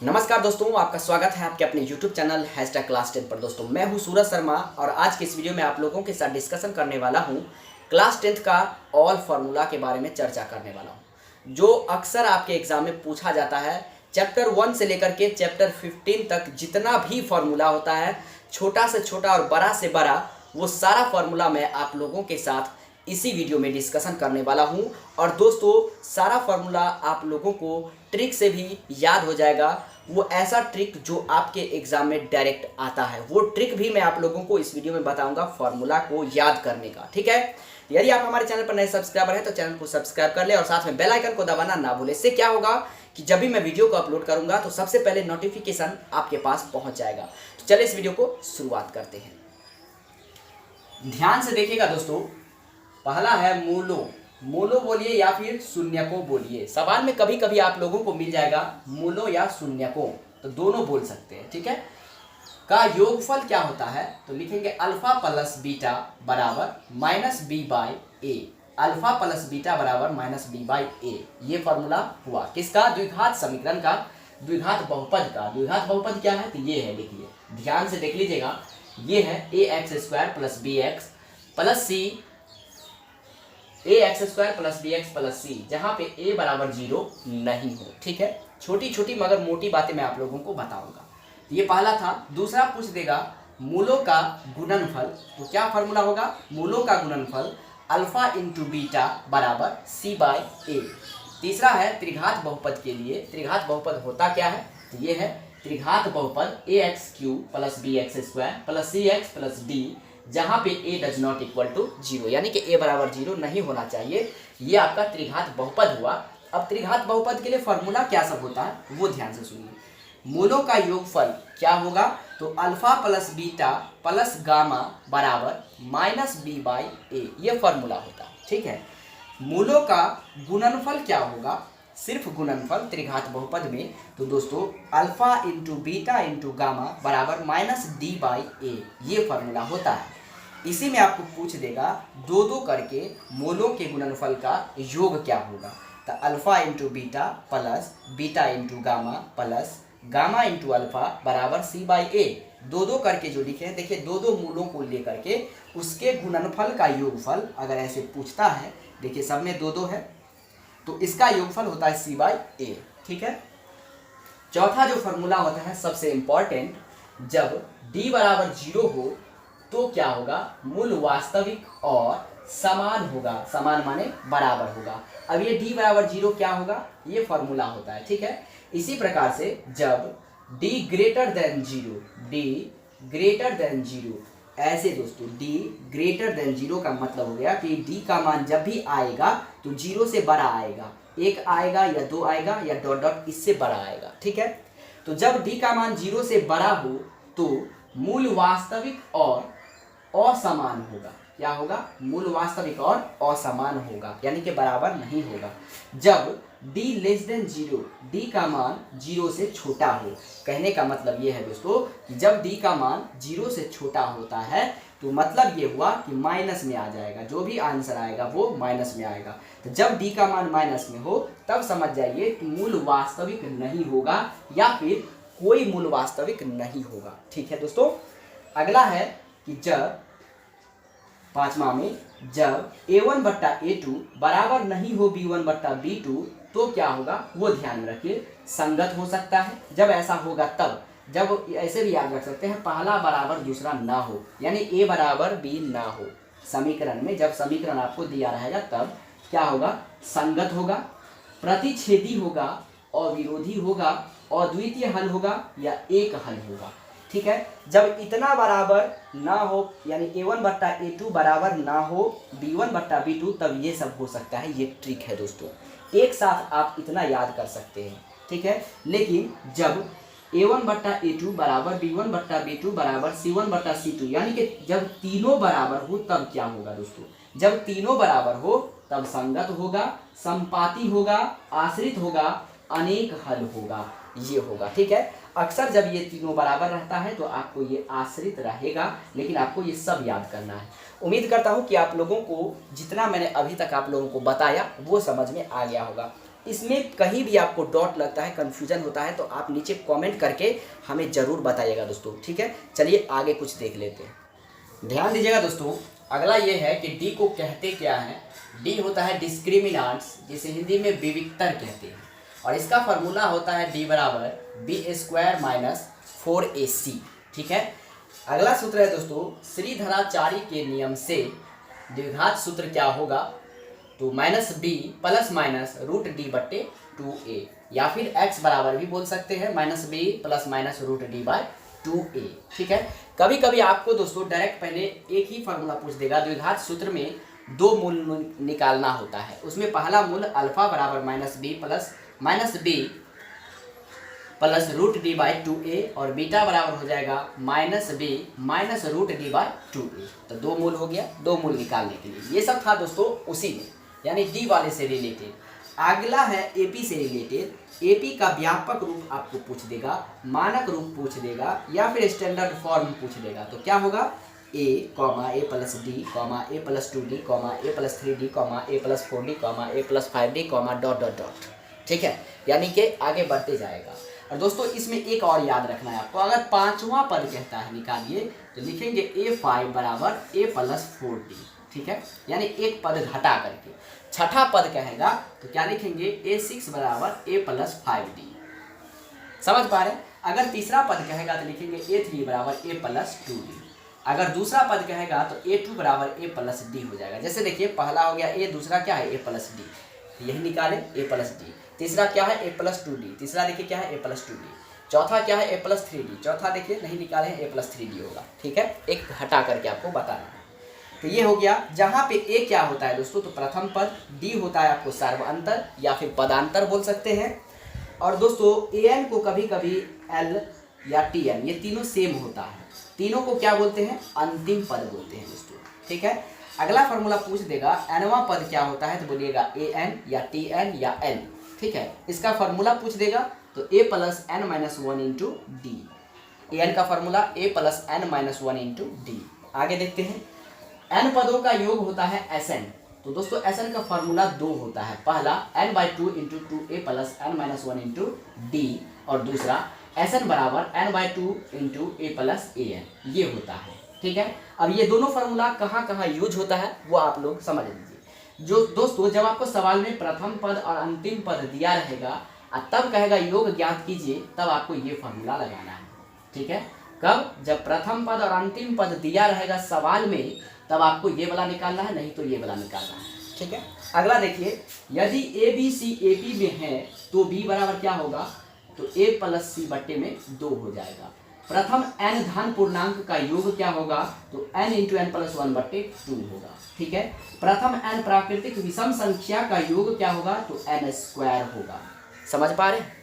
नमस्कार दोस्तों, आपका स्वागत है आपके अपने YouTube चैनल #क्लास 10 पर। दोस्तों मैं हूं सूरज शर्मा और आज के इस वीडियो में आप लोगों के साथ डिस्कशन करने वाला हूं क्लास 10 का ऑल फार्मूला के बारे में चर्चा करने वाला हूं, जो अक्सर आपके एग्जाम में पूछा जाता है। चैप्टर 1 से लेकर के चैप्टर 15 तक जितना भी फार्मूला होता है, छोटा से छोटा और बड़ा से बड़ा, वो सारा फार्मूला मैं आप लोगों के साथ इसी वीडियो में डिस्कशन करने वाला हूं। और दोस्तों सारा फार्मूला आप लोगों को ट्रिक से भी याद हो जाएगा। वो ऐसा ट्रिक जो आपके एग्जाम में डायरेक्ट आता है, वो ट्रिक भी मैं आप लोगों को इस वीडियो में बताऊंगा फार्मूला को याद करने का। ठीक है, यदि आप हमारे चैनल पर नए सब्सक्राइबर हैं तो चैनल को सब्सक्राइब कर ले और साथ में बेल आइकन को दबाना ना भूले। इससे क्या होगा कि जब भी मैं वीडियो को अपलोड करूंगा तो सबसे पहले नोटिफिकेशन आपके पास पहुंच जाएगा। तो चलिए इस वीडियो को शुरुआत करते हैं। ध्यान से देखिएगा दोस्तों, पहला है मूलो। मूलो बोलिए या फिर शून्य को बोलिए। सवाल में कभी कभी आप लोगों को मिल जाएगा मूलो या शून्य को, तो दोनों बोल सकते हैं। ठीक है, का योगफल क्या होता है तो लिखेंगे अल्फा प्लस बीटा बराबर minus B by A. Alpha plus beta बराबर माइनस बी बाई ए, ये फॉर्मूला हुआ किसका? द्विघात समीकरण का, द्विघात बहुपद का। द्विघात बहुपद क्या है तो ये है, देखिए ध्यान से देख लीजिएगा। ये है a x square plus b x plus c, a x square plus b x plus c, जहाँ पे ए बराबर 0 नहीं हो। ठीक है, छोटी छोटी मगर मोटी बातें मैं आप लोगों को बताऊंगा। ये पहला था। दूसरा पूछ देगा मूलों का गुणनफल, तो क्या फॉर्मूला होगा? मूलों का गुणनफल अल्फा इंटू बीटा बराबर सी बाई ए। तीसरा है त्रिघात बहुपद के लिए। त्रिघात बहुपद होता क्या है तो ये है त्रिघात बहुपद a x cube plus b x square plus c x plus d, जहाँ पे a does not equal to 0, यानी कि a बराबर 0 नहीं होना चाहिए। ये आपका त्रिघात बहुपद हुआ। अब त्रिघात बहुपद के लिए फॉर्मूला क्या सब होता है वो ध्यान से सुनिए। मूलों का योगफल क्या होगा तो alpha plus beta plus gamma बराबर माइनस बी बाई ए, ये फॉर्मूला होता है। ठीक है, मूलों का गुणनफल क्या होगा, सिर्फ गुणनफल त्रिघात बहुपद में, तो दोस्तों alpha into beta into gamma बराबर माइनस डी बाई ए, ये फॉर्मूला होता है। इसी में आपको पूछ देगा दो दो करके मूलों के गुणनफल का योग क्या होगा, तो alpha into beta plus beta into gamma plus gamma into alpha बराबर सी बाई ए। दो दो करके जो लिखे हैं, देखिए दो दो मूलों को लेकर के उसके गुणनफल का योगफल अगर ऐसे पूछता है, देखिए सब में दो दो है तो इसका योगफल होता है सी बाई ए। ठीक है, चौथा जो फॉर्मूला होता है सबसे इंपॉर्टेंट, जब d बराबर 0 हो तो क्या होगा? मूल वास्तविक और समान होगा। समान माने बराबर होगा। अब ये d बराबर 0 क्या होगा, ये फॉर्मूला होता है। ठीक है, इसी प्रकार से जब d greater than 0, d greater than 0, ऐसे दोस्तों d ग्रेटर देन 0 का मतलब हो गया कि d का मान जब भी आएगा तो 0 से बड़ा आएगा, 1 आएगा या 2 आएगा या डॉट डॉट इससे बड़ा आएगा। ठीक है, तो जब d का मान 0 से बड़ा हो तो मूल वास्तविक और असमान होगा। क्या होगा? मूल वास्तविक और असमान होगा, यानी कि बराबर नहीं होगा। जब d लेस देन 0, d का मान 0 से छोटा हो, कहने का मतलब ये है दोस्तों कि जब d का मान 0 से छोटा होता है तो मतलब ये हुआ कि माइनस में आ जाएगा, जो भी आंसर आएगा वो माइनस में आएगा। तो जब d का मान माइनस में हो तब समझ जाइए कि मूल वास्तविक नहीं होगा या फिर कोई मूल वास्तविक नहीं होगा। ठीक है दोस्तों, अगला है कि जब पांचवा में जब a1 बट्टा a2 बराबर नहीं हो b1 बट्टा b2 तो क्या होगा वो ध्यान में रखिए, संगत हो सकता है। जब ऐसा होगा तब, जब ऐसे भी याद रख सकते हैं पहला बराबर दूसरा ना हो, यानी a बराबर b ना हो समीकरण में, जब समीकरण आपको दिया रहेगा तब क्या होगा? संगत होगा, प्रतिच्छेदी होगा, अविरोधी होगा, अद्वितीय हल होगा या एक हल होगा। ठीक है, जब इतना बराबर ना हो यानी a1 बट्टा a2 बराबर ना हो b1 बट्टा b2 तब ये सब हो सकता है। ये ट्रिक है दोस्तों, एक साथ आप इतना याद कर सकते हैं। ठीक है, लेकिन जब a1 बट्टा a2 बराबर b1 बट्टा b2 बराबर c1 बट्टा c2, यानी कि जब तीनों बराबर हो तब क्या होगा दोस्तों? जब तीनों बराबर हो तब संगत होगा, संपाती होगा, आश्रित होगा, अनेक हल होगा, ये होगा। ठीक है, अक्सर जब ये तीनों बराबर रहता है तो आपको ये आश्रित रहेगा, लेकिन आपको ये सब याद करना है। उम्मीद करता हूँ कि आप लोगों को जितना मैंने अभी तक आप लोगों को बताया वो समझ में आ गया होगा। इसमें कहीं भी आपको डॉट लगता है, कन्फ्यूजन होता है, तो आप नीचे कमेंट करके हमें ज़रूर बताइएगा दोस्तों, ठीक है। चलिए आगे कुछ देख लेते हैं। ध्यान दीजिएगा दोस्तों, अगला ये है कि डी को कहते क्या है। डी होता है डिस्क्रिमिनांट्स, जिसे हिंदी में विविक्तर कहते हैं, और इसका फॉर्मूला होता है डी बराबर b² माइनस 4ac, ठीक है। अगला सूत्र है दोस्तों, श्रीधराचार्य के नियम से द्विघात सूत्र क्या होगा, तो -b प्लस माइनस √d/2a, या फिर x बराबर भी बोल सकते हैं -b प्लस माइनस √d/2a, ठीक है। कभी कभी आपको दोस्तों डायरेक्ट पहले एक ही फार्मूला पूछ देगा। द्विघात सूत्र में दो मूल निकालना होता है, उसमें पहला मूल अल्फा बराबर -b प्लस √d/2a और बीटा बराबर हो जाएगा -b माइनस √d/2a। तो दो मूल हो गया, दो मूल निकालने के लिए। ये सब था दोस्तों उसी में, यानी डी वाले से रिलेटेड। अगला है एपी से रिलेटेड। एपी का व्यापक रूप आपको पूछ देगा, मानक रूप पूछ देगा, या फिर स्टैंडर्ड फॉर्म पूछ देगा। तो क्या होगा, a plus D a plus 2d a plus 3d a plus 4d a plus 5d dot dot dot, ठीक है। यानी कि आगे बढ़ते जाएगा। और दोस्तों इसमें एक और याद रखना है आपको, अगर पांचवा पद कहता है निकालिए, तो लिखेंगे a5 बराबर a प्लस 4d, ठीक है, यानी एक पद घटा करके। छठा पद कहेगा तो क्या लिखेंगे, a6 बराबर a प्लस 5d, समझ पा रहे हैं। अगर तीसरा पद कहेगा तो लिखेंगे a3 बराबर a प्लस 2d। अगर दूसरा पद कहेगा तो a2 बराबर a प्लस d हो जाएगा। जैसे देखिए, पहला हो गया a, दूसरा क्या है a प्लस d, यही निकालें a प्लस डी। तीसरा क्या है a प्लस 2d, तीसरा देखिए क्या है a प्लस 2d। चौथा क्या है a प्लस 3d, चौथा देखिए नहीं निकाले a प्लस 3d होगा, ठीक है। एक हटा करके आपको बताना है। तो ये हो गया। जहाँ पे a क्या होता है दोस्तों, तो प्रथम पद, d होता है आपको सर्वांतर या फिर पदांतर बोल सकते हैं। और दोस्तों an को कभी कभी l या tn, ये तीनों सेम होता है, तीनों को क्या बोलते हैं, अंतिम पद बोलते हैं दोस्तों, ठीक है। अगला फार्मूला पूछ देगा, nवां पद क्या होता है, तो बोलिएगा an या tn या n, ठीक है। इसका फार्मूला पूछ देगा तो a plus n minus 1 into D. an का formula a plus n minus 1 into D. आगे देखते हैं, n पदों का योग होता है Sn। तो दोस्तों Sn का फार्मूला 2 होता है, पहला n/2 into 2a plus n minus 1 into D, और दूसरा Sn बराबर n/2 into a plus an, ये होता है, ठीक है। अब ये दोनों फार्मूला कहाँ कहाँ यूज होता है वो आप लोग समझ लीजिए। जो दोस्तों जब आपको सवाल में प्रथम पद और अंतिम पद दिया रहेगा और तब कहेगा योग ज्ञात कीजिए, तब आपको ये फार्मूला लगाना है, ठीक है। कब, जब प्रथम पद और अंतिम पद दिया रहेगा सवाल में, तब आपको ये वाला निकालना है, नहीं तो ये वाला निकालना है, ठीक है। अगला देखिए, यदि A B C A P में है तो b बराबर क्या होगा, तो a प्लस सी बट्टे में 2 हो जाएगा। प्रथम n धन पूर्णांक का योग क्या होगा, तो n इंटू n प्लस 1/2 होगा, ठीक है। प्रथम n प्राकृतिक विषम संख्या का योग क्या होगा, तो n² होगा। समझ पा रहे हैं।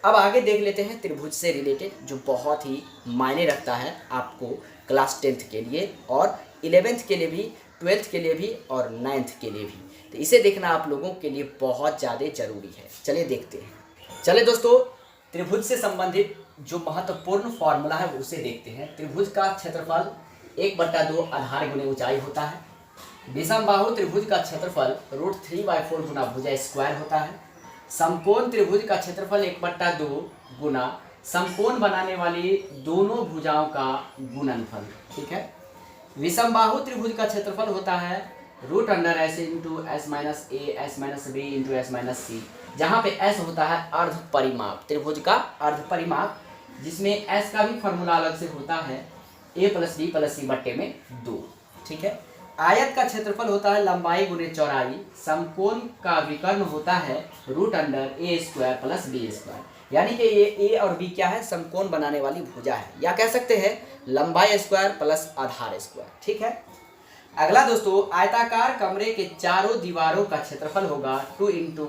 अब आगे देख लेते हैं त्रिभुज से रिलेटेड, जो बहुत ही मायने रखता है आपको क्लास 10th के लिए और 11th के लिए भी, 12th के लिए भी और 9th के लिए भी। तो इसे देखना आप लोगों के लिए बहुत ज़्यादा जरूरी है। चलिए देखते हैं। चलिए दोस्तों, त्रिभुज से संबंधित जो महत्वपूर्ण फॉर्मूला है उसे देखते हैं। त्रिभुज का क्षेत्रफल 1/2 आधार गुने ऊंचाई होता है। विषमबाहु त्रिभुज का क्षेत्रफल √3/4 गुना भुजा स्क्वायर होता है। समकोण त्रिभुज का क्षेत्रफल 1/2 गुना समकोण बनाने वाली दोनों भुजाओं का गुणनफल, ठीक है। विषमबाहु त्रिभुज का क्षेत्रफल होता है √S into s minus a s minus b into s minus c, जहाँ पे s होता है अर्ध परिमाप, त्रिभुज का अर्ध परिमाप, जिसमें s का भी फॉर्मूला अलग से होता है a plus b plus c बट्टे में 2, ठीक है। आयत का क्षेत्रफल होता है लंबाई गुने चौड़ाई। समकोण का विकर्ण होता है √a² प्लस b², यानी कि ये a और b क्या है, समकोण बनाने वाली भुजा है, या कह सकते हैं लंबाई स्क्वायर प्लस आधार स्क्वायर, ठीक है। अगला दोस्तों, आयताकार कमरे के चारों दीवारों का क्षेत्रफल होगा 2 into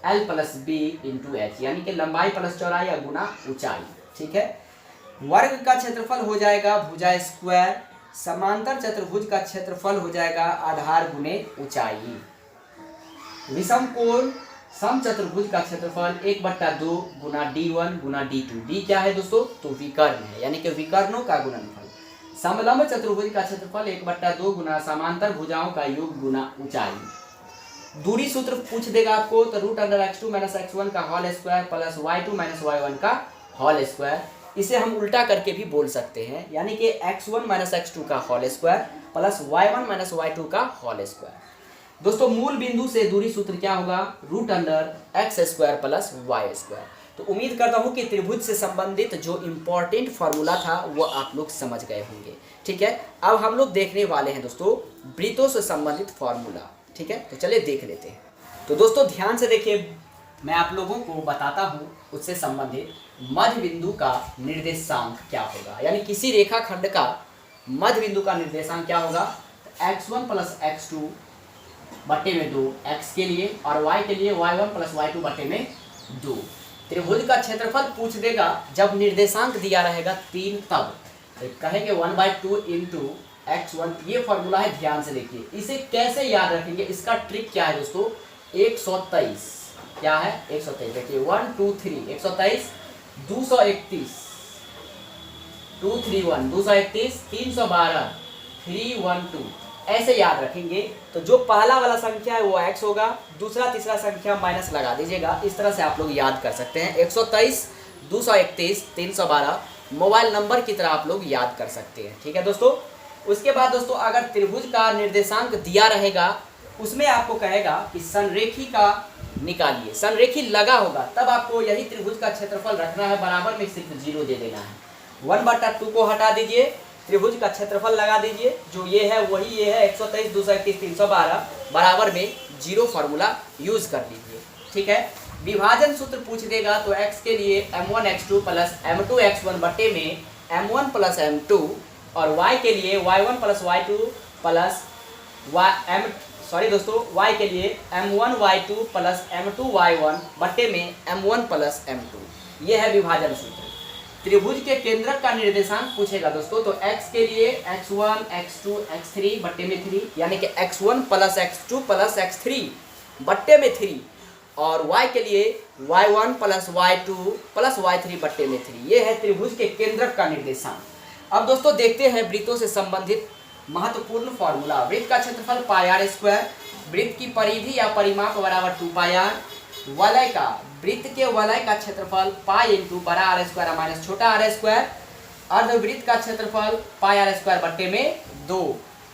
L plus B into H, यानी कि लंबाई प्लस चौड़ाई या गुना ऊंचाई, ठीक है। वर्ग का क्षेत्रफल हो जाएगा भुजा स्क्वायर। समांतर चतुर्भुज का क्षेत्रफल हो जाएगा आधार गुने ऊंचाई। विषम कोण समचतुर्भुज का क्षेत्रफल 1/2 गुना d1 गुना d2। d क्या है दोस्तों, तो विकर्ण है, यानी कि विकर्णों का गुणनफल। समलंब चतुर्भुज का क्षेत्रफल 1/2 गुना समांतर भुजाओं का योग गुना ऊंचाई। दूरी सूत्र पूछ देगा आपको तो root under x2 minus x1 का whole square plus y2 minus y1 का होल स्क्वायर। इसे हम उल्टा करके भी बोल सकते हैं, यानी कि x1 माइनस x2 का whole square plus y1 minus y2 का होल स्क्वायर। दोस्तों मूल बिंदु से दूरी सूत्र क्या होगा, root under X square plus Y square. तो उम्मीद करता हूँ कि त्रिभुज से संबंधित जो इम्पोर्टेंट फार्मूला था वो आप लोग समझ गए होंगे। ठीक है, अब हम लोग देखने वाले हैं दोस्तों वृत्तों से संबंधित फार्मूला। ठीक है, तो चलिए देख लेते हैं। तो दोस्तों ध्यान से देखिए, मैं आप लोगों को बताता हूँ उससे संबंधित मध्य बिंदु का निर्देशांक क्या होगा, यानी किसी रेखाखंड का मध्य बिंदु का निर्देशांक क्या होगा। x1 प्लस x2 बट्टे में 2 x के लिए और y के लिए y1 प्लस y2 बट्टे में 2। त्रिभुज का क्षेत्रफल पूछ देगा जब निर्देशांक दिया रहेगा 3 तब तो कहेंगे 1/2 इंटू x1। ये फॉर्मूला है, ध्यान से देखिए। इसे कैसे याद रखेंगे, इसका ट्रिक क्या है दोस्तों, 123 क्या है 123। देखिए 1 2 3 123 231 231 231 312 312 ऐसे याद रखेंगे। तो जो पहला वाला संख्या है वो x होगा, दूसरा तीसरा संख्या माइनस लगा दीजिएगा। इस तरह से आप लोग याद कर सकते हैं। 123 231 312 मोबाइल नंबर की तरह आप लोग याद कर सकते हैं। ठीक है दोस्तों। उसके बाद दोस्तों अगर त्रिभुज का निर्देशांक दिया रहेगा उसमें आपको कहेगा कि संरेखी का निकालिए, संरेखी लगा होगा तब आपको यही त्रिभुज का क्षेत्रफल रखना है, बराबर में सिर्फ 0 दे देना है। 1/2 को हटा दीजिए, त्रिभुज का क्षेत्रफल लगा दीजिए, जो ये है वही ये है 123 231 312 बराबर में 0 फार्मूला यूज कर लीजिए। ठीक है, विभाजन सूत्र पूछ देगा तो x के लिए m1 x2 plus m2 x1 बट्टे में m1 प्लस m2 और y के लिए y1 plus y2 plus y के लिए m1 y2 plus m2 y1 बट्टे में m1 प्लस m2। ये है विभाजन सूत्र। त्रिभुज के केंद्रक का निर्देशांक पूछेगा दोस्तों तो x के लिए x1 x2 x3 बट्टे में 3, यानी कि x1 plus x2 plus x3 बट्टे में 3 और y के लिए y1 plus y2 plus y3 बट्टे में 3। ये है त्रिभुज के केंद्रक का निर्देशांक। अब दोस्तों देखते हैं वृत्तों से संबंधित महत्वपूर्ण फॉर्मूला। वृत्त का क्षेत्रफल पाई आर स्क्वायर, वृत्त की परिधि या परिमाप बराबर 2 पाई आर, वलय का वृत्त के वलय का क्षेत्रफल पाई इंटू बड़ा आर स्क्वायर माइनस छोटा आर स्क्वायर, अर्धवृत्त का क्षेत्रफल पाई आर स्क्वायर बट्टे में 2।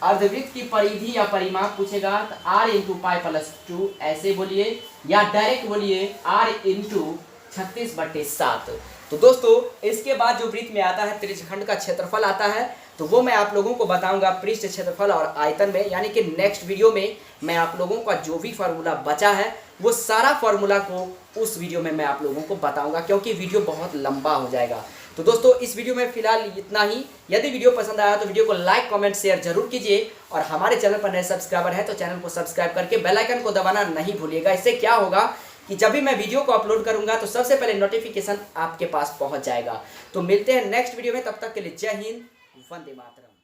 अर्धवृत्त की परिधि या परिमाप पूछेगा तो आर इंटू पाई प्लस 2 ऐसे बोलिए, या डायरेक्ट बोलिए आर इंटू 36/7। तो दोस्तों इसके बाद जो वृत्त में आता है त्रिज्यखंड का क्षेत्रफल आता है, तो वो मैं आप लोगों को बताऊंगा पृष्ठ क्षेत्रफल और आयतन में, यानी कि नेक्स्ट वीडियो में मैं आप लोगों का जो भी फार्मूला बचा है वो सारा फार्मूला को उस वीडियो में मैं आप लोगों को बताऊंगा, क्योंकि वीडियो बहुत लंबा हो जाएगा। तो दोस्तों इस वीडियो में फिलहाल इतना ही। यदि वीडियो पसंद आया तो वीडियो को लाइक कमेंट शेयर जरूर कीजिए, और हमारे चैनल पर नए सब्सक्राइबर है तो चैनल को सब्सक्राइब करके बेल आइकन को दबाना नहीं भूलिएगा। इससे क्या होगा कि जब भी मैं वीडियो को अपलोड करूंगा तो सबसे पहले नोटिफिकेशन आपके पास पहुंच जाएगा। तो मिलते हैं नेक्स्ट वीडियो में, तब तक के लिए जय हिंद, वंदे मातरम।